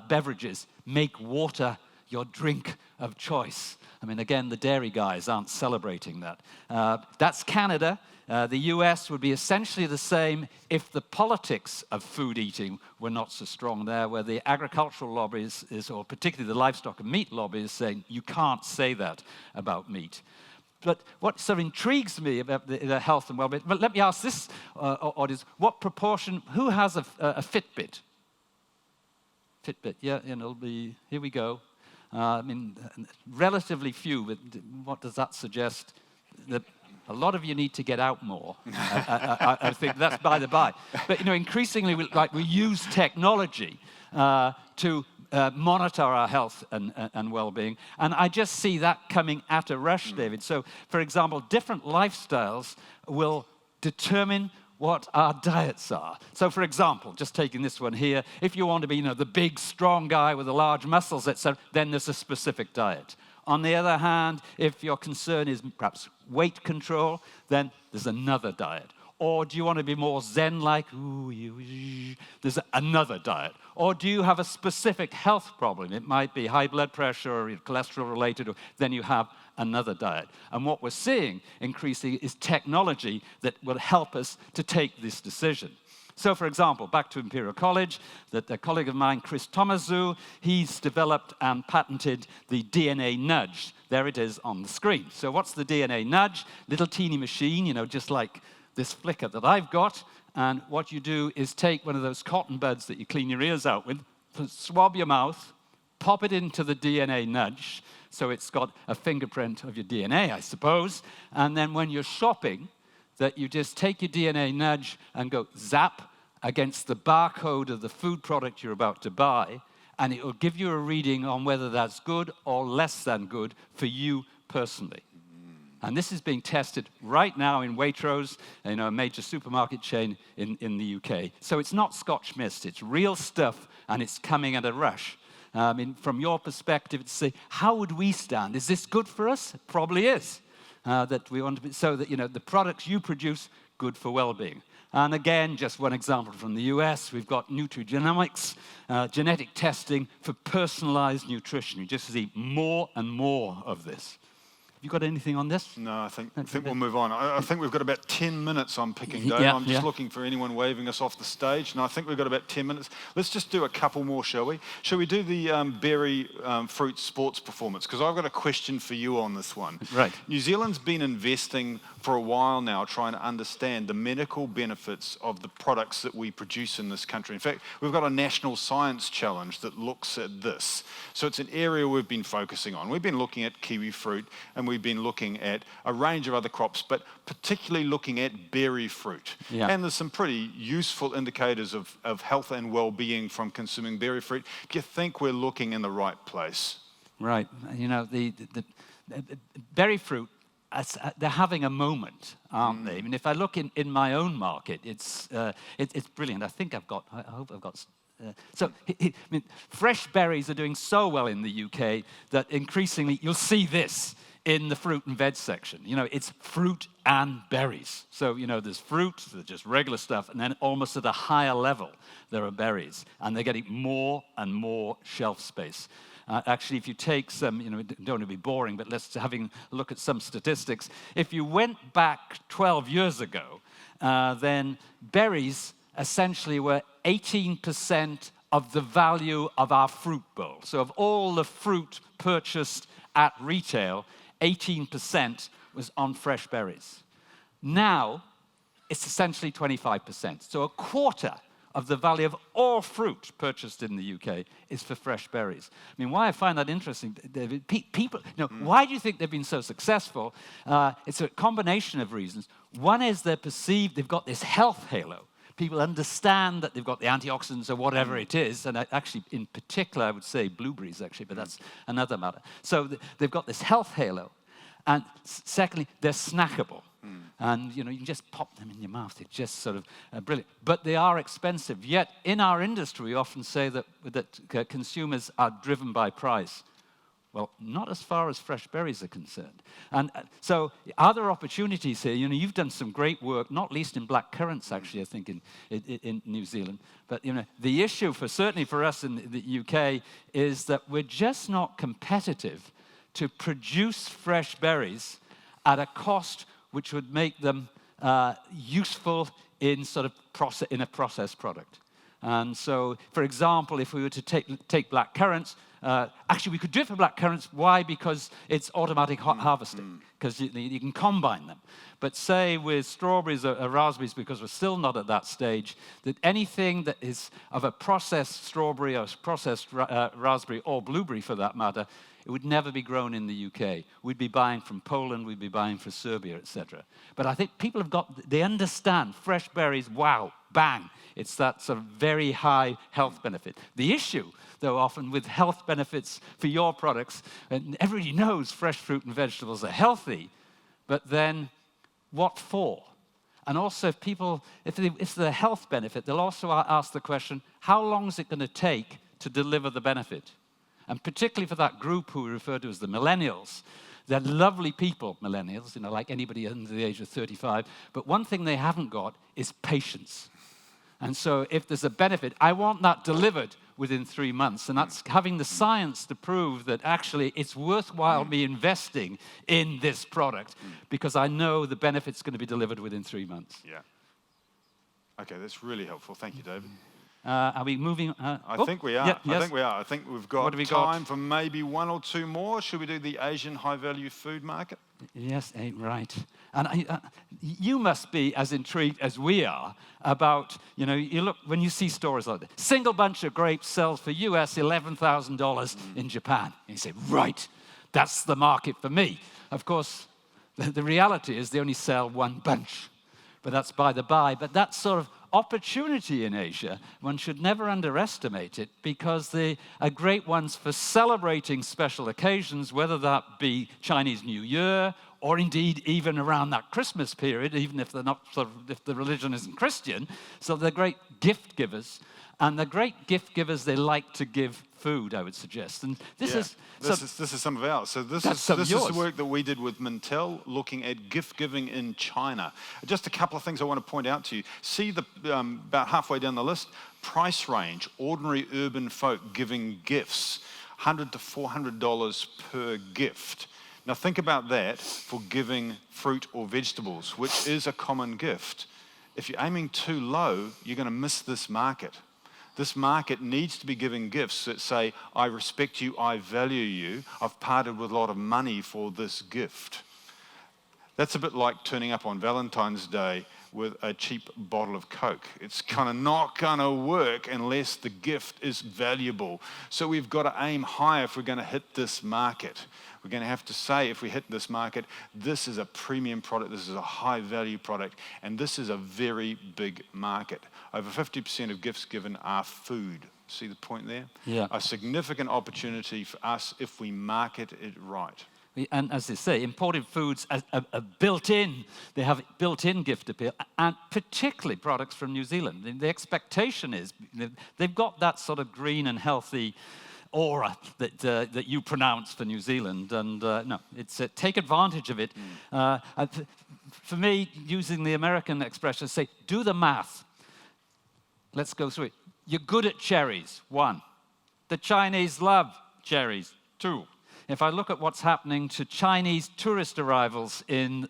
beverages? Make water your drink of choice. I mean, again, the dairy guys aren't celebrating that. That's Canada. The US would be essentially the same if the politics of food eating were not so strong there, where the agricultural lobbies, or particularly the livestock and meat lobby, is saying you can't say that about meat. But what sort of intrigues me about the health and well-being, but let me ask this audience, what proportion, who has a Fitbit? Fitbit, yeah, it'll be, here we go. I mean, relatively few, but what does that suggest? That a lot of you need to get out more. I think that's by the by. But increasingly, we use technology to monitor our health and well-being, and I just see that coming at a rush, David. So, for example, different lifestyles will determine what our diets are. So, for example, just taking this one here, if you want to be, the big, strong guy with the large muscles, etc., then there's a specific diet. On the other hand, if your concern is perhaps weight control, then there's another diet. Or do you want to be more zen-like? There's another diet. Or do you have a specific health problem? It might be high blood pressure or cholesterol-related, or then you have another diet. And what we're seeing increasingly is technology that will help us to take this decision. So, for example, back to Imperial College, that a colleague of mine, Chris Tomazu, he's developed and patented the DNA nudge. There it is on the screen. So what's the DNA nudge? Little teeny machine, just like this flicker that I've got. And what you do is take one of those cotton buds that you clean your ears out with, swab your mouth, pop it into the DNA nudge, so it's got a fingerprint of your DNA, I suppose. And then when you're shopping, that you just take your DNA nudge and go zap against the barcode of the food product you're about to buy, and it will give you a reading on whether that's good or less than good for you personally. And this is being tested right now in Waitrose, a major supermarket chain in the UK. So it's not Scotch mist, it's real stuff, and it's coming at a rush. I mean, from your perspective, to say, how would we stand? Is this good for us? It probably is. That we want to be, so that, the products you produce, good for well-being. And again, just one example from the US, we've got nutrigenomics, genetic testing for personalized nutrition. You just see more and more of this. You got anything on this? No, I think we'll move on. I think we've got about 10 minutes on picking, Dave. Yeah, I'm just looking for anyone waving us off the stage, and I think we've got about 10 minutes. Let's just do a couple more, shall we? Shall we do the Berryfruit sports performance? Because I've got a question for you on this one. Right. New Zealand's been investing for a while now trying to understand the medical benefits of the products that we produce in this country. In fact, we've got a national science challenge that looks at this. So it's an area we've been focusing on. We've been looking at kiwi fruit, and we've been looking at a range of other crops, but particularly looking at berry fruit. Yeah. And there's some pretty useful indicators of health and well-being from consuming berry fruit. Do you think we're looking in the right place? Right. The berry fruit, they're having a moment, aren't they? I mean, if I look in my own market, it's brilliant. I hope I've got. Fresh berries are doing so well in the UK that increasingly you'll see this in the fruit and veg section. It's fruit and berries. So, there's fruit, there's just regular stuff, and then almost at a higher level, there are berries. And they're getting more and more shelf space. Actually, if you take some, don't want to be boring, but let's having a look at some statistics. If you went back 12 years ago, then berries essentially were 18% of the value of our fruit bowl. So of all the fruit purchased at retail, 18% was on fresh berries. Now, it's essentially 25%. So a quarter of the value of all fruit purchased in the UK is for fresh berries. I mean, why I find that interesting, David, people, why do you think they've been so successful? It's a combination of reasons. One is they've got this health halo. People understand that they've got the antioxidants or whatever it is, and actually, in particular, I would say blueberries, actually, but that's another matter. So they've got this health halo, and secondly, they're snackable. And you can just pop them in your mouth. It's just sort of brilliant. But they are expensive. Yet in our industry, we often say that consumers are driven by price. Well, not as far as fresh berries are concerned. And so are there opportunities here? You've done some great work, not least in black currants, actually, I think, in New Zealand. But the issue, certainly for us in the UK, is that we're just not competitive to produce fresh berries at a cost which would make them useful in in a processed product. And so, for example, if we were to take black currants, actually we could do it for black currants. Why? Because it's automatic harvesting, because you can combine them. But say with strawberries or raspberries, because we're still not at that stage, that anything that is of a processed strawberry or processed raspberry or blueberry for that matter, it would never be grown in the UK. We'd be buying from Poland, we'd be buying from Serbia, etc. But I think people they understand fresh berries, wow, bang. It's that sort of very high health benefit. The issue, though, often with health benefits for your products, and everybody knows fresh fruit and vegetables are healthy, but then what for? And also, if it's the health benefit, they'll also ask the question, how long is it going to take to deliver the benefit? And particularly for that group who we refer to as the millennials. They're lovely people, millennials, like anybody under the age of 35. But one thing they haven't got is patience. And so if there's a benefit, I want that delivered within 3 months. And that's having the science to prove that actually it's worthwhile me investing in this product because I know the benefit's going to be delivered within 3 months. Yeah. Okay, that's really helpful. Thank you, David. Are we moving? I think we are. Yeah, yes. I think we are. I think we've got time for maybe one or two more. Should we do the Asian high-value food market? Yes, right. And you must be as intrigued as we are about, you look, when you see stories like this, single bunch of grapes sells for US $11,000 in Japan. And you say, right, that's the market for me. Of course, the reality is they only sell one bunch. But that's by the by. But that sort of opportunity in Asia, one should never underestimate it because they are great ones for celebrating special occasions, whether that be Chinese New Year or indeed even around that Christmas period, even if they're not if the religion isn't Christian. So they're great gift givers. And the great gift givers, they like to give food, I would suggest. And this is some of ours. So this is the work that we did with Mintel, looking at gift giving in China. Just a couple of things I want to point out to you. See about halfway down the list, price range, ordinary urban folk giving gifts, $100 to $400 per gift. Now think about that for giving fruit or vegetables, which is a common gift. If you're aiming too low, you're going to miss this market. This market needs to be giving gifts that say, I respect you, I value you, I've parted with a lot of money for this gift. That's a bit like turning up on Valentine's Day with a cheap bottle of Coke. It's kind of not going to work unless the gift is valuable. So we've got to aim higher if we're going to hit this market. We're going to have to say, if we hit this market, this is a premium product, this is a high-value product, and this is a very big market. Over 50% of gifts given are food. See the point there? Yeah. A significant opportunity for us if we market it right. And as they say, imported foods are built in. They have built-in gift appeal, and particularly products from New Zealand. The expectation is they've got that sort of green and healthy aura that you pronounce for New Zealand, and no, it's take advantage of it. For me, using the American expression, say, do the math. Let's go through it. You're good at cherries, 1. The Chinese love cherries, 2. If I look at what's happening to Chinese tourist arrivals in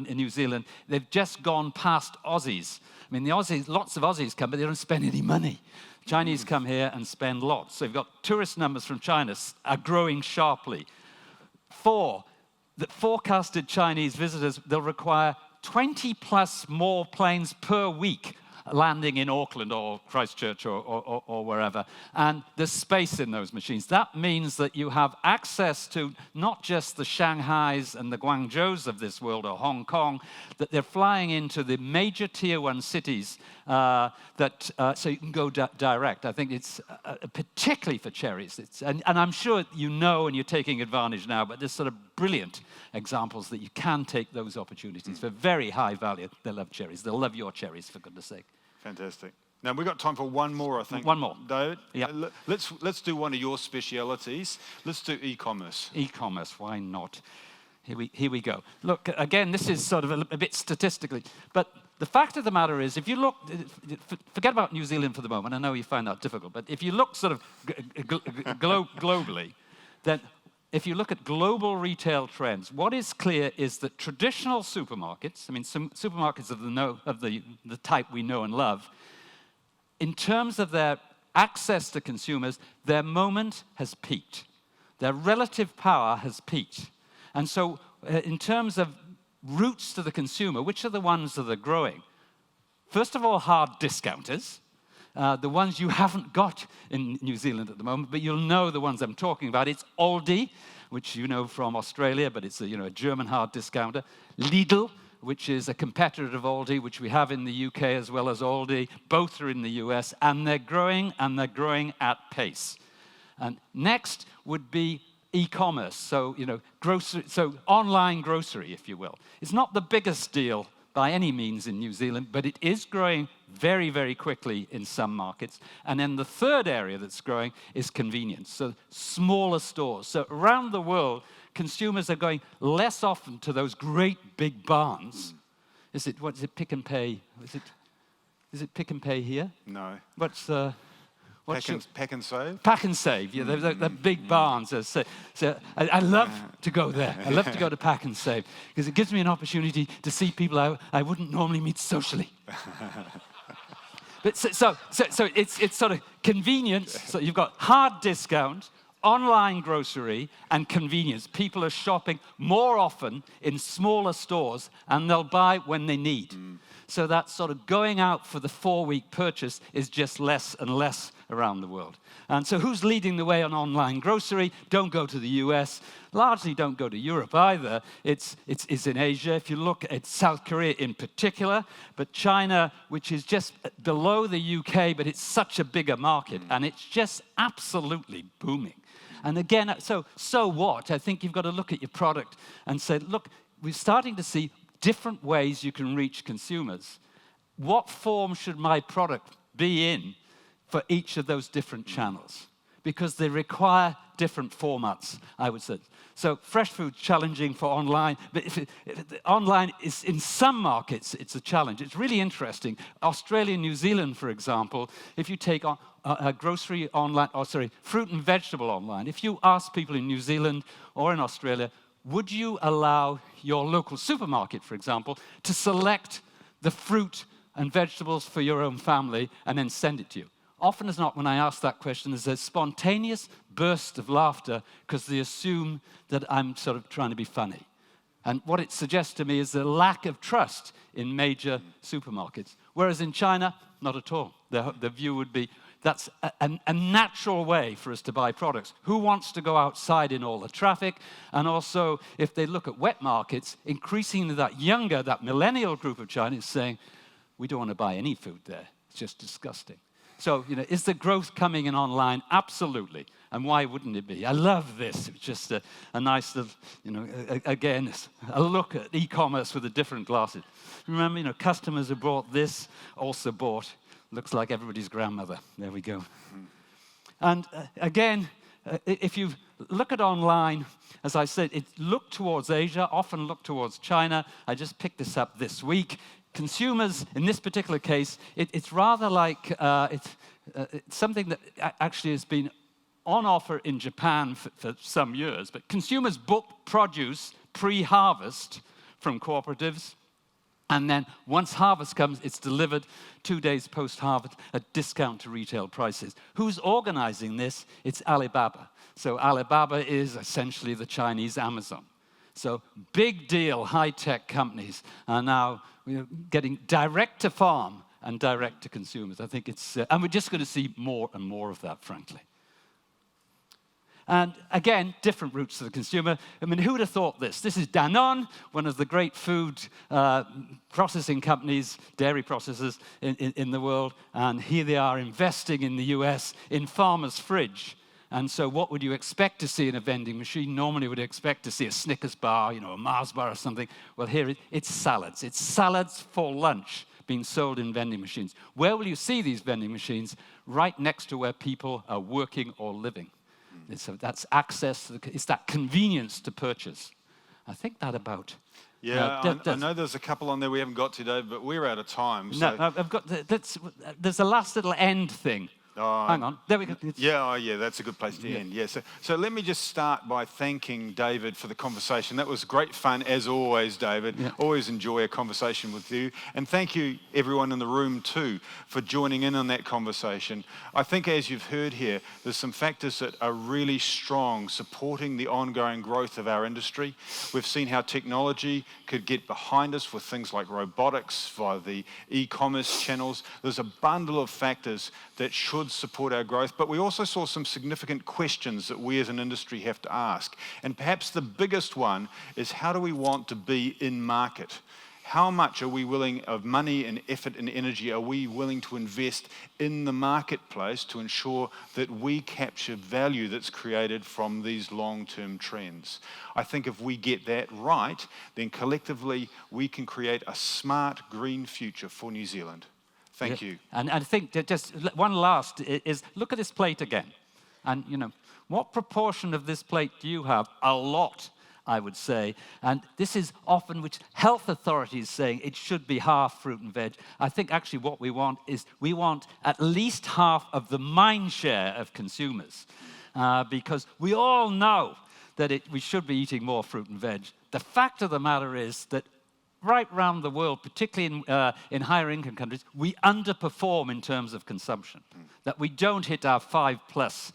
New Zealand, they've just gone past Aussies. I mean, the Aussies, lots of Aussies come, but they don't spend any money. Chinese come here and spend lots. So you've got tourist numbers from China are growing sharply. 4, the forecasted Chinese visitors, they'll require 20 plus more planes per week. landing in Auckland or Christchurch or wherever. And there's space in those machines. That means that you have access to not just the Shanghais and the Guangzhous of this world or Hong Kong, that they're flying into the major tier 1 cities so you can go direct. I think it's particularly for cherries. And I'm sure you know and you're taking advantage now, but there's sort of brilliant examples that you can take those opportunities for very high value. They love cherries. They'll love your cherries, for goodness sake. Fantastic. Now, we've got time for one more, I think. One more. David? Yeah. Let's do one of your specialities. Let's do e-commerce. E-commerce, why not? Here we go. Look, again, this is sort of a bit statistically, but the fact of the matter is, if you look, forget about New Zealand for the moment, I know you find that difficult, but if you look sort of globally, then if you look at global retail trends, what is clear is that traditional supermarkets, I mean, some supermarkets of the type we know and love, in terms of their access to consumers, their moment has peaked. Their relative power has peaked. And so in terms of routes to the consumer, which are the ones that are growing? First of all, hard discounters, the ones you haven't got in New Zealand at the moment, but you'll know the ones I'm talking about. It's Aldi, which you know from Australia, but it's a German hard discounter. Lidl, which is a competitor of Aldi, which we have in the UK as well as Aldi. Both are in the US, and they're growing at pace. And next would be e-commerce, so grocery, so online grocery, if you will. It's not the biggest deal by any means in New Zealand, but it is growing very, very quickly in some markets. And then the third area that's growing is convenience, so smaller stores. So around the world, consumers are going less often to those great big barns. What is it, Pick and Pay? Is it Pick and Pay here? No. Pack and Save? Pack and Save? Pack and Save, yeah, they're big barns. So I love to go there. I love to go to Pack and Save because it gives me an opportunity to see people I wouldn't normally meet socially. But so it's sort of convenience. So you've got hard discount, online grocery, and convenience. People are shopping more often in smaller stores, and they'll buy when they need. So that sort of going out for the 4-week purchase is just less and less around the world. And so who's leading the way on online grocery? Don't go to the US. Largely don't go to Europe either. It's in Asia. If you look at South Korea in particular, but China, which is just below the UK, but it's such a bigger market, and it's just absolutely booming. And again, so what? I think you've got to look at your product and say, look, we're starting to see different ways you can reach consumers. What form should my product be in for each of those different channels? Because they require different formats, I would say. So fresh food, challenging for online, but online is, in some markets, it's a challenge. It's really interesting. Australia and New Zealand, for example, if you take on a grocery online, fruit and vegetable online, if you ask people in New Zealand or in Australia, would you allow your local supermarket, for example, to select the fruit and vegetables for your own family and then send it to you? Often as not, when I ask that question, there's a spontaneous burst of laughter because they assume that I'm sort of trying to be funny. And what it suggests to me is the lack of trust in major supermarkets. Whereas in China, not at all. The view would be, that's a natural way for us to buy products. Who wants to go outside in all the traffic? And also, if they look at wet markets, increasingly that millennial group of China is saying, we don't want to buy any food there. It's just disgusting. So, is the growth coming in online? Absolutely. And why wouldn't it be? I love this. It's just a nice little, again, a look at e-commerce with the different glasses. Remember, customers who bought this also bought, looks like everybody's grandmother. There we go. And again, if you look at online, as I said, look towards Asia, often look towards China. I just picked this up this week. Consumers, in this particular case, it's rather like it's something that actually has been on offer in Japan for some years, but consumers book produce pre-harvest from cooperatives, and then once harvest comes, it's delivered 2 days post-harvest at discount to retail prices. Who's organizing this? It's Alibaba. So Alibaba is essentially the Chinese Amazon. So big deal, high-tech companies are now getting direct to farm and direct to consumers. I think it's, and we're just going to see more and more of that, frankly. And again, different routes to the consumer. I mean, who would have thought this? This is Danone, one of the great food processing companies, dairy processors in the world. And here they are investing in the US in Farmer's Fridge. And so what would you expect to see in a vending machine? Normally would expect to see a Snickers bar, you know, a Mars bar or something. Well, here it's salads. It's salads for lunch being sold in vending machines. Where will you see these vending machines? Right next to where people are working or living. That's access, it's that convenience to purchase. I think that about. Yeah, I know there's a couple on there we haven't got to, Dave, but we're out of time. So. No, I've got, there's a last little end thing. Hang on, there we go. Yeah, that's a good place to end. Yeah, so let me just start by thanking David for the conversation. That was great fun, as always, David. Yeah. Always enjoy a conversation with you. And thank you, everyone in the room, too, for joining in on that conversation. I think, as you've heard here, there's some factors that are really strong supporting the ongoing growth of our industry. We've seen how technology could get behind us with things like robotics, via the e-commerce channels. There's a bundle of factors that should support our growth, but we also saw some significant questions that we as an industry have to ask. And perhaps the biggest one is, how do we want to be in market? How much are we willing of money and effort and energy are we willing to invest in the marketplace to ensure that we capture value that's created from these long-term trends? I think if we get that right, then collectively we can create a smart green future for New Zealand. Thank you. And I think that just one last is, look at this plate again. And, you know, what proportion of this plate do you have? A lot, I would say. And this is often which health authorities saying it should be half fruit and veg. I think actually what we want is we want at least half of the mind share of consumers. Because we all know that we should be eating more fruit and veg. The fact of the matter is that right around the world, particularly in higher income countries, we underperform in terms of consumption. That we don't hit our 5+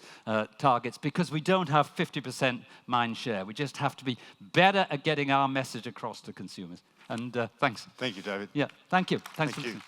targets because we don't have 50% mind share. We just have to be better at getting our message across to consumers. And thanks. Thank you, David. Yeah, thank you. Thanks thank for you. listening.